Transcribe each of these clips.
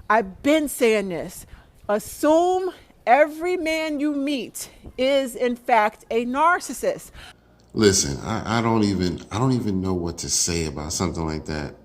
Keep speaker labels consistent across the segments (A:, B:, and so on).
A: I've been saying this. Assume every man you meet is in fact a narcissist.
B: Listen, I don't even know what to say about something like that,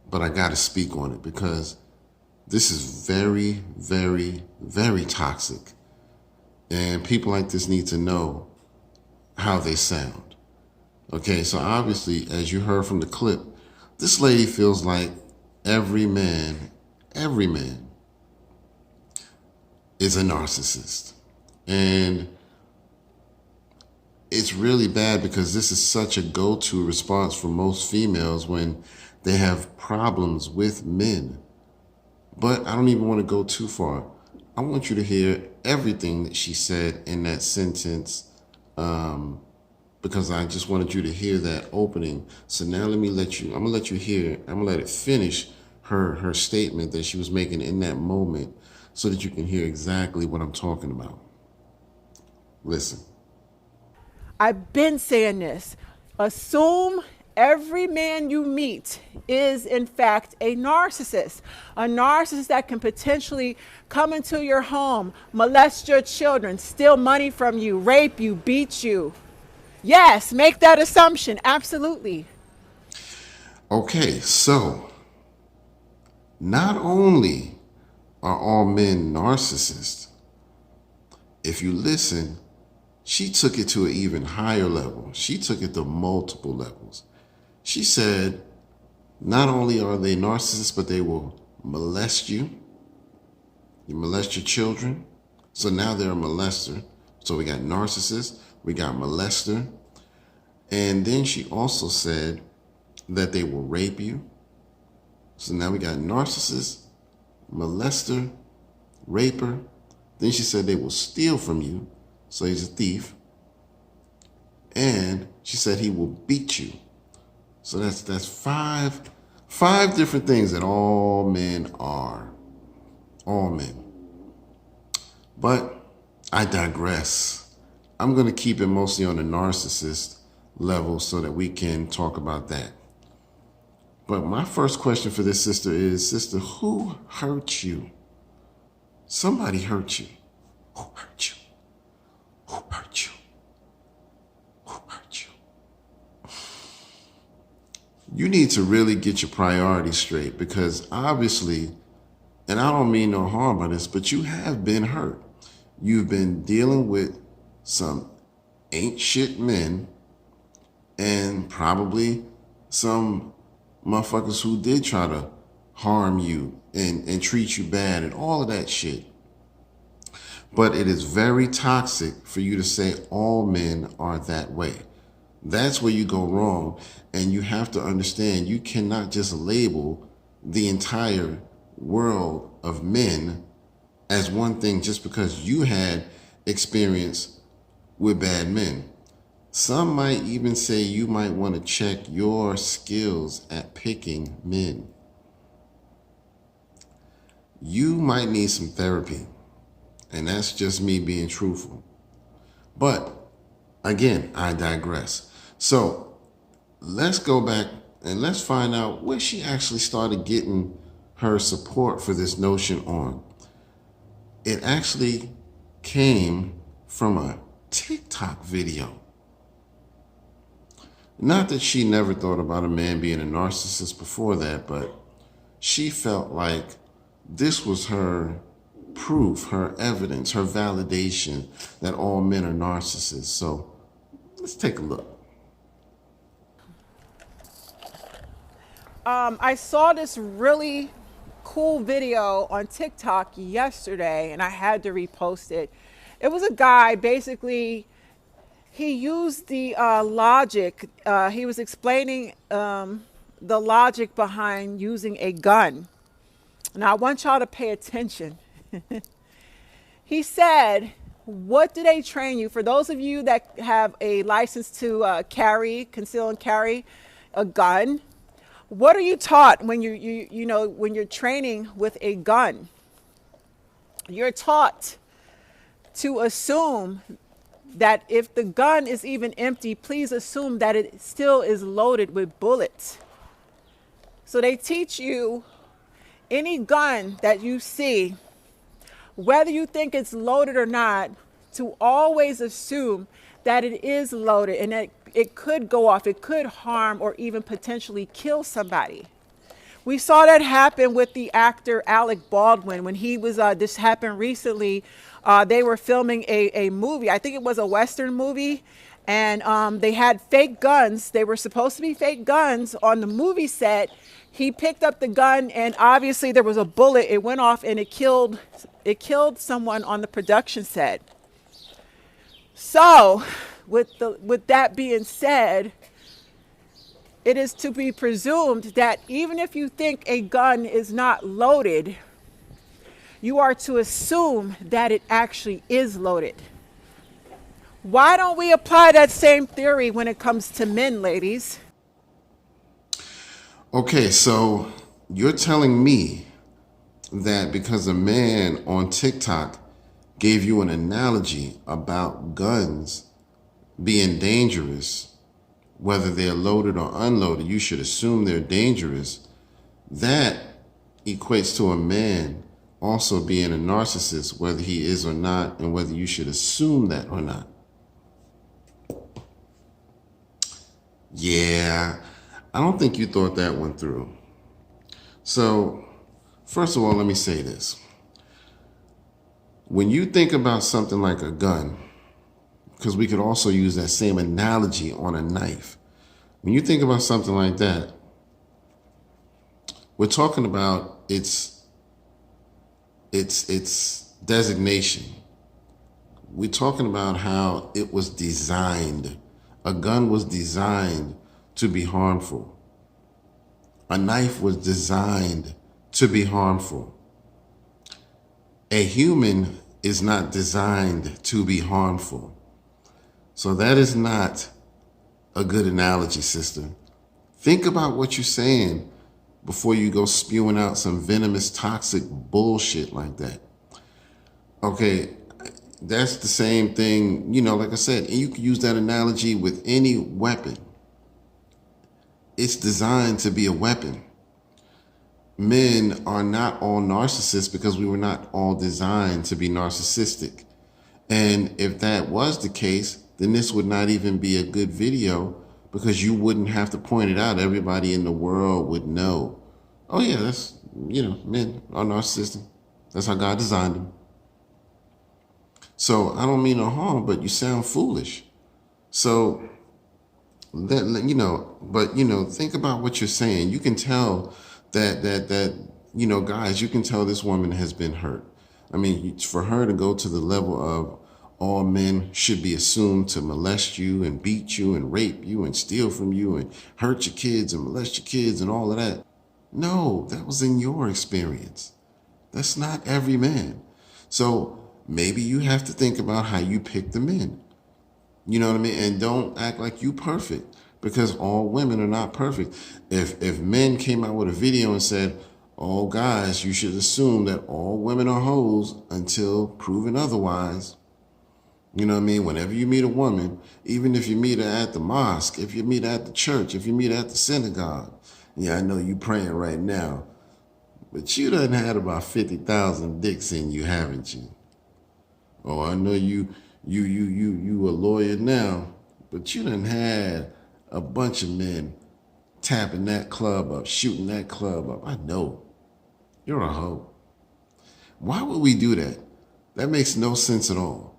B: but I got to speak on it because this is very, very, very toxic. And people like this need to know how they sound. Okay, so obviously, as you heard from the clip, this lady feels like every man is a narcissist. And it's really bad because this is such a go-to response for most females when they have problems with men. But I don't even want to go too far. I want you to hear everything that she said in that sentence, because I just wanted you to hear that opening. So now I'm gonna let you hear, I'm gonna let it finish her statement that she was making in that moment so that you can hear exactly what I'm talking about. Listen.
A: I've been saying this. Assume every man you meet is in fact a narcissist. A narcissist that can potentially come into your home, molest your children, steal money from you, rape you, beat you. Yes, make that assumption. Absolutely.
B: Okay, so not only are all men narcissists, if you listen, she took it to an even higher level. She took it to multiple levels. She said, not only are they narcissists, but they will molest you. You molest your children. So now they're a molester. So we got narcissist, we got molester. And then she also said that they will rape you. So now we got narcissist, molester, raper. Then she said they will steal from you. So he's a thief. And she said he will beat you. So that's five different things that all men are. All men. But I digress. I'm going to keep it mostly on the narcissist level so that we can talk about that. But my first question for this sister is, sister, who hurt you? Somebody hurt you. Who hurt you? Who hurt you? Who hurt you? You need to really get your priorities straight because obviously, and I don't mean no harm by this, but you have been hurt. You've been dealing with some ain't shit men and probably some motherfuckers who did try to harm you and treat you bad and all of that shit. But it is very toxic for you to say all men are that way. That's where you go wrong. And you have to understand you cannot just label the entire world of men as one thing just because you had experience with bad men. Some might even say you might want to check your skills at picking men. You might need some therapy. And that's just me being truthful. But again, I digress. So let's go back and let's find out where she actually started getting her support for this notion on. It actually came from a TikTok video. Not that she never thought about a man being a narcissist before that, but she felt like this was her proof, her evidence, her validation that all men are narcissists. So let's take a look.
A: I saw this really cool video on TikTok yesterday and I had to repost it. It was a guy, basically, he used the logic, he was explaining the logic behind using a gun. Now I want y'all to pay attention. He said, what do they train you? For those of you that have a license to conceal and carry a gun, what are you taught when when you're training with a gun? You're taught to assume that if the gun is even empty, please assume that it still is loaded with bullets. So they teach you, Any gun that you see, whether you think it's loaded or not, to always assume that it is loaded and that it could go off, it could harm or even potentially kill somebody. We saw that happen with the actor Alec Baldwin when he was, this happened recently. They were filming a movie, I think it was a Western movie, and they had fake guns. They were supposed to be fake guns on the movie set. He picked up the gun, and obviously there was a bullet. It went off and it killed someone on the production set. So, with that being said, it is to be presumed that even if you think a gun is not loaded, you are to assume that it actually is loaded. Why don't we apply that same theory when it comes to men, ladies?
B: Okay, so you're telling me that because a man on TikTok gave you an analogy about guns being dangerous, whether they're loaded or unloaded, you should assume they're dangerous. That equates to a man also being a narcissist, whether he is or not, and whether you should assume that or not. Yeah, I don't think you thought that one through. So, first of all, let me say this. When you think about something like a gun, because we could also use that same analogy on a knife. When you think about something like that, we're talking about its designation. We're talking about how it was designed. A gun was designed to be harmful. A knife was designed to be harmful. A human is not designed to be harmful. So that is not a good analogy, sister. Think about what you're saying before you go spewing out some venomous, toxic bullshit like that. Okay, that's the same thing, like I said, and you can use that analogy with any weapon. It's designed to be a weapon. Men are not all narcissists because we were not all designed to be narcissistic. And if that was the case, then this would not even be a good video because you wouldn't have to point it out. Everybody in the world would know. Oh yeah, that's, men are narcissistic. That's how God designed them. So I don't mean no harm, but you sound foolish. So but think about what you're saying. You can tell that guys, you can tell this woman has been hurt. I mean, for her to go to the level of all men should be assumed to molest you and beat you and rape you and steal from you and hurt your kids and molest your kids and all of that. No, that was in your experience. That's not every man. So maybe you have to think about how you pick the men. You know what I mean? And don't act like you perfect because all women are not perfect. If men came out with a video and said, "Oh guys, you should assume that all women are hoes until proven otherwise." You know what I mean? Whenever you meet a woman, even if you meet her at the mosque, if you meet her at the church, if you meet her at the synagogue, yeah, I know you praying right now, but you done had about 50,000 dicks in you, haven't you? Oh, I know you a lawyer now, but you done had a bunch of men tapping that club up, shooting that club up. I know. You're a hoe. Why would we do that? That makes no sense at all.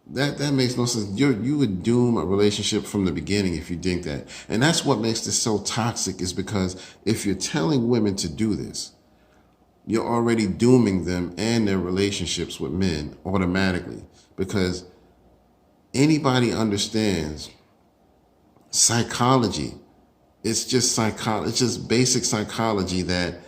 B: That makes no sense. You would doom a relationship from the beginning if you think that. And that's what makes this so toxic is because if you're telling women to do this, you're already dooming them and their relationships with men automatically because anybody understands psychology. It's just psychology. It's just basic psychology that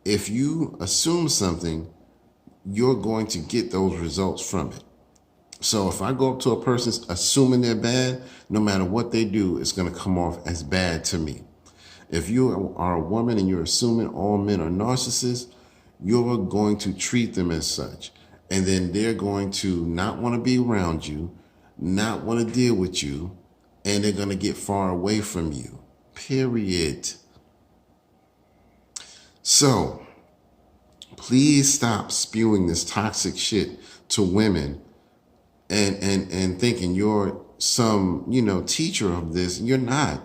B: if you assume something, you're going to get those results from it. So if I go up to a person assuming they're bad, no matter what they do, it's going to come off as bad to me. If you are a woman and you're assuming all men are narcissists, you're going to treat them as such. And then they're going to not want to be around you, not want to deal with you, and they're going to get far away from you. Period. So Please stop spewing this toxic shit to women and thinking you're some, teacher of this. You're not.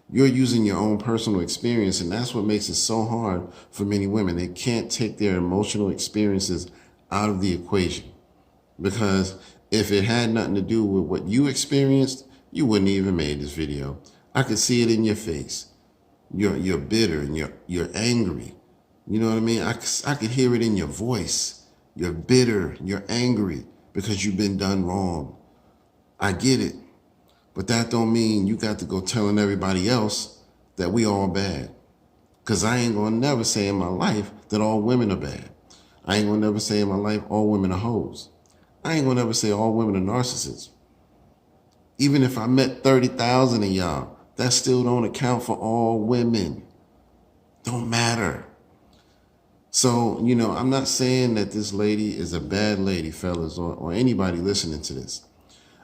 B: You're using your own personal experience, and that's what makes it so hard for many women. They can't take their emotional experiences out of the equation. Because if it had nothing to do with what you experienced, you wouldn't even made this video. I could see it in your face. You're bitter and you're angry. You know what I mean? I could hear it in your voice. You're bitter, you're angry because you've been done wrong. I get it. But that don't mean you got to go telling everybody else that we all bad. Because I ain't gonna never say in my life that all women are bad. I ain't gonna never say in my life all women are hoes. I ain't gonna never say all women are narcissists. Even if I met 30,000 of y'all, that still don't account for all women. Don't matter. So, I'm not saying that this lady is a bad lady, fellas, or anybody listening to this.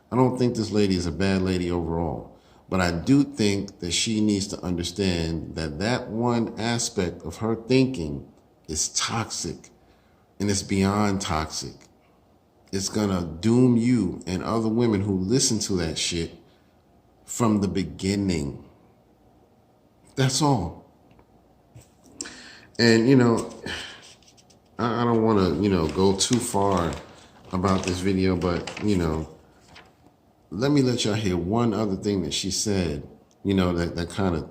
B: I don't think this lady is a bad lady overall. But I do think that she needs to understand that that one aspect of her thinking is toxic, and it's beyond toxic. It's gonna doom you and other women who listen to that shit from the beginning. That's all. And I don't want to go too far about this video, but let me let y'all hear one other thing that she said, that kind of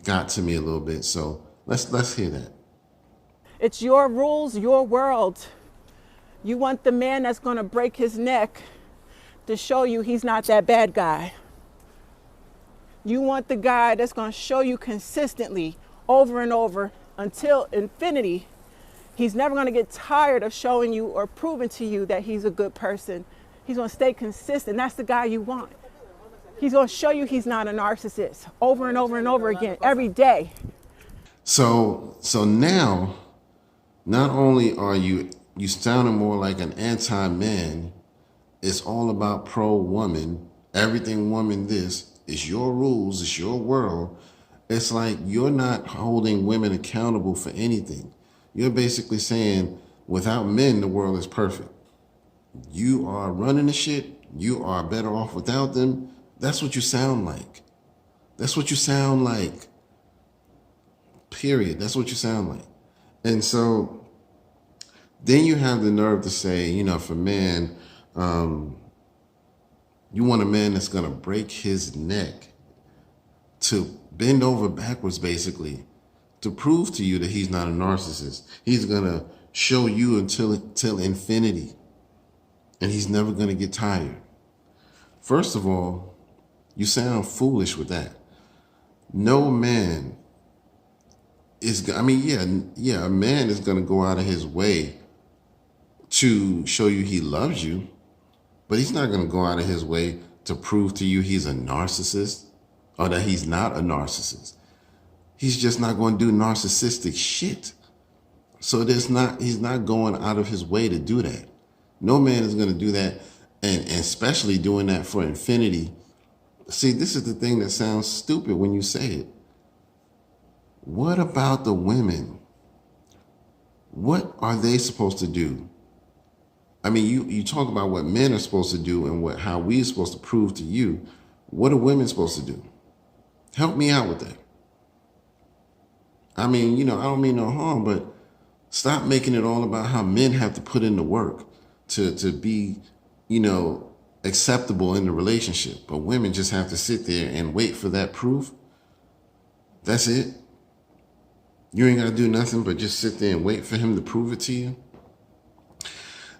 B: got to me a little bit. So let's hear that.
A: It's your rules, your world. You want the man that's going to break his neck to show you he's not that bad guy. You want the guy that's going to show you consistently over and over until infinity. He's never going to get tired of showing you or proving to you that he's a good person. He's going to stay consistent. That's the guy you want. He's going to show you he's not a narcissist over and over and over again, every day.
B: So now, not only are you sounding more like an anti-man, it's all about pro-woman, everything woman this, it's your rules, it's your world. It's like you're not holding women accountable for anything. You're basically saying, without men, the world is perfect. You are running the shit. You are better off without them. That's what you sound like. That's what you sound like. Period. That's what you sound like. And so then you have the nerve to say, for men, you want a man that's going to break his neck, to bend over backwards, basically, to prove to you that he's not a narcissist. He's going to show you until infinity. And he's never going to get tired. First of all, you sound foolish with that. No man is, a man is going to go out of his way to show you he loves you, but he's not going to go out of his way to prove to you he's a narcissist or that he's not a narcissist. He's just not going to do narcissistic shit. So he's not going out of his way to do that. No man is going to do that, and especially doing that for infinity. See, this is the thing that sounds stupid when you say it. What about the women? What are they supposed to do? I mean, you talk about what men are supposed to do and how we're supposed to prove to you. What are women supposed to do? Help me out with that. I mean, I don't mean no harm, but stop making it all about how men have to put in the work to be, acceptable in the relationship. But women just have to sit there and wait for that proof. That's it. You ain't got to do nothing but just sit there and wait for him to prove it to you.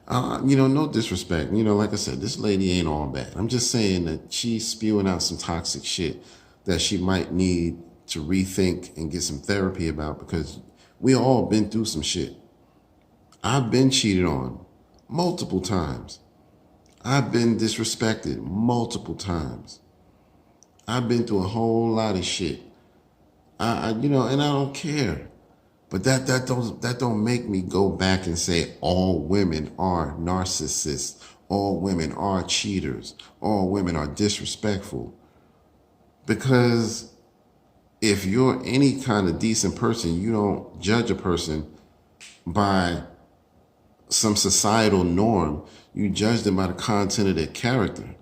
B: No disrespect. Like I said, this lady ain't all bad. I'm just saying that she's spewing out some toxic shit that she might need to rethink and get some therapy about, because we all been through some shit. I've been cheated on multiple times. I've been disrespected multiple times. I've been through a whole lot of shit. And I don't care. But that don't make me go back and say all women are narcissists, all women are cheaters, all women are disrespectful. Because if you're any kind of decent person, you don't judge a person by some societal norm. You judge them by the content of their character.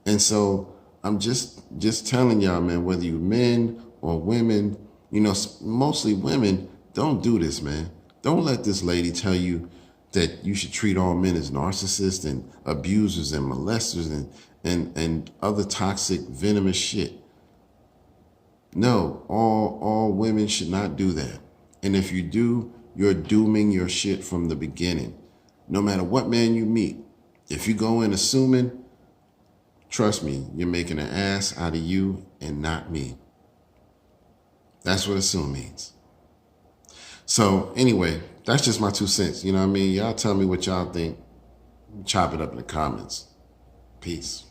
B: And so I'm just telling y'all, man, whether you men or women, mostly women, don't do this, man. Don't let this lady tell you that you should treat all men as narcissists and abusers and molesters and other toxic, venomous shit. No, all women should not do that. And if you do, you're dooming your shit from the beginning. No matter what man you meet, if you go in assuming, trust me, you're making an ass out of you and not me. That's what assume means. So anyway, that's just my 2 cents. You know what I mean? Y'all tell me what y'all think. Chop it up in the comments. Peace.